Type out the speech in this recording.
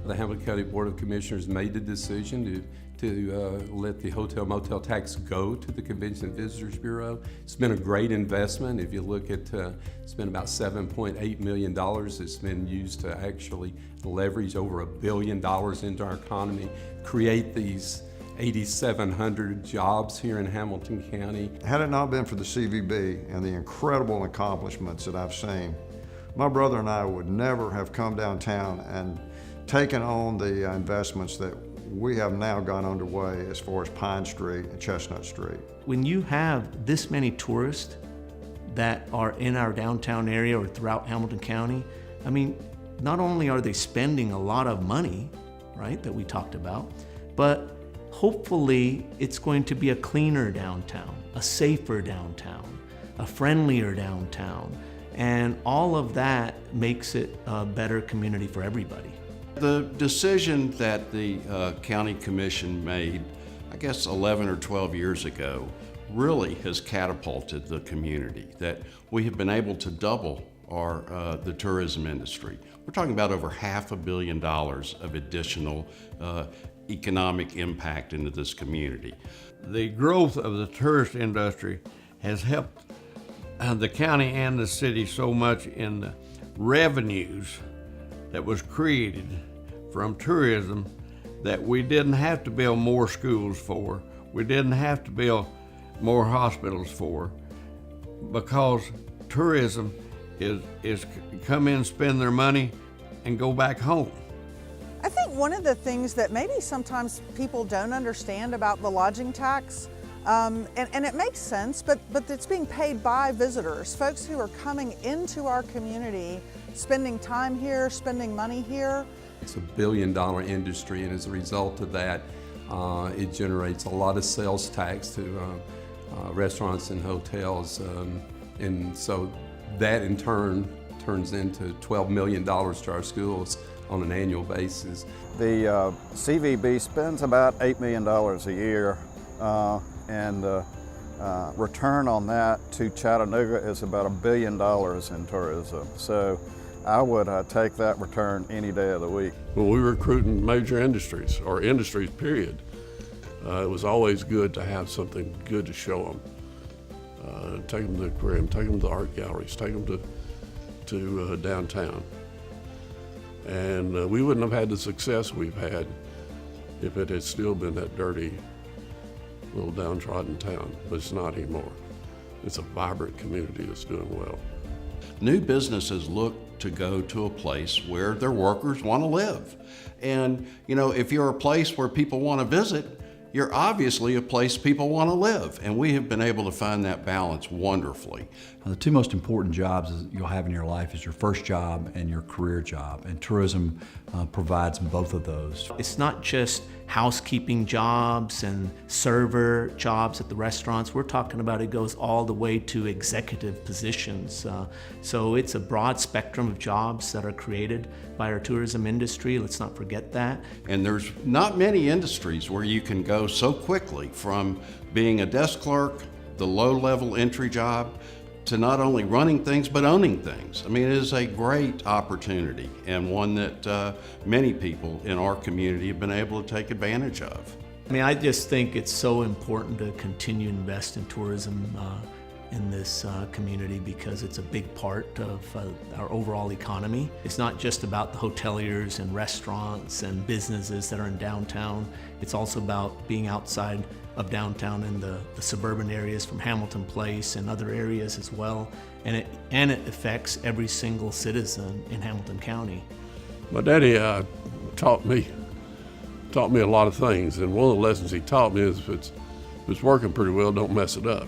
The Hamilton County Board of Commissioners made the decision to let the hotel motel tax go to the Convention and Visitors Bureau. It's been a great investment. If you look at, it's been about $7.8 million. It's been used to actually leverage over $1 billion into our economy, create these 8,700 jobs here in Hamilton County. Had it not been for the CVB and the incredible accomplishments that I've seen, my brother and I would never have come downtown and taken on the investments that we have now got underway as far as Pine Street and Chestnut Street. When you have this many tourists that are in our downtown area or throughout Hamilton County, I mean, not only are they spending a lot of money, right, that we talked about, but hopefully it's going to be a cleaner downtown, a safer downtown, a friendlier downtown, and all of that makes it a better community for everybody. The decision that the County Commission made, I guess 11 or 12 years ago, really has catapulted the community, that we have been able to double the tourism industry. We're talking about over $500 million of additional economic impact into this community. The growth of the tourist industry has helped the county and the city so much in the revenues that was created from tourism that we didn't have to build more schools for, we didn't have to build more hospitals for, because tourism is come in, spend their money, and go back home. I think one of the things that maybe sometimes people don't understand about the lodging tax, and it makes sense, but it's being paid by visitors, folks who are coming into our community, spending time here, spending money here. It's a $1 billion industry, and as a result of that, it generates a lot of sales tax to restaurants and hotels, and so that in turn turns into $12 million to our schools on an annual basis. The CVB spends about $8 million a year, and the return on that to Chattanooga is about $1 billion in tourism. So I would take that return any day of the week. When we were recruiting major industries, or industries period, it was always good to have something good to show them. Take them to the aquarium, take them to art galleries, take them to downtown. And we wouldn't have had the success we've had if it had still been that dirty, little downtrodden town, but it's not anymore. It's a vibrant community that's doing well. New businesses look to go to a place where their workers want to live. And you know, if you're a place where people want to visit, you're obviously a place people want to live. And we have been able to find that balance wonderfully. The two most important jobs you'll have in your life is your first job and your career job, and tourism provides both of those. It's not just housekeeping jobs and server jobs at the restaurants. We're talking about it goes all the way to executive positions. So it's a broad spectrum of jobs that are created by our tourism industry. Let's not forget that. And there's not many industries where you can go so quickly from being a desk clerk, the low-level entry job, to not only running things, but owning things. I mean, it is a great opportunity, and one that many people in our community have been able to take advantage of. I mean, I just think it's so important to continue to invest in tourism in this community, because it's a big part of our overall economy. It's not just about the hoteliers and restaurants and businesses that are in downtown. It's also about being outside of downtown in the suburban areas from Hamilton Place and other areas as well. And it affects every single citizen in Hamilton County. My daddy taught me a lot of things, and one of the lessons he taught me is if it's working pretty well, don't mess it up.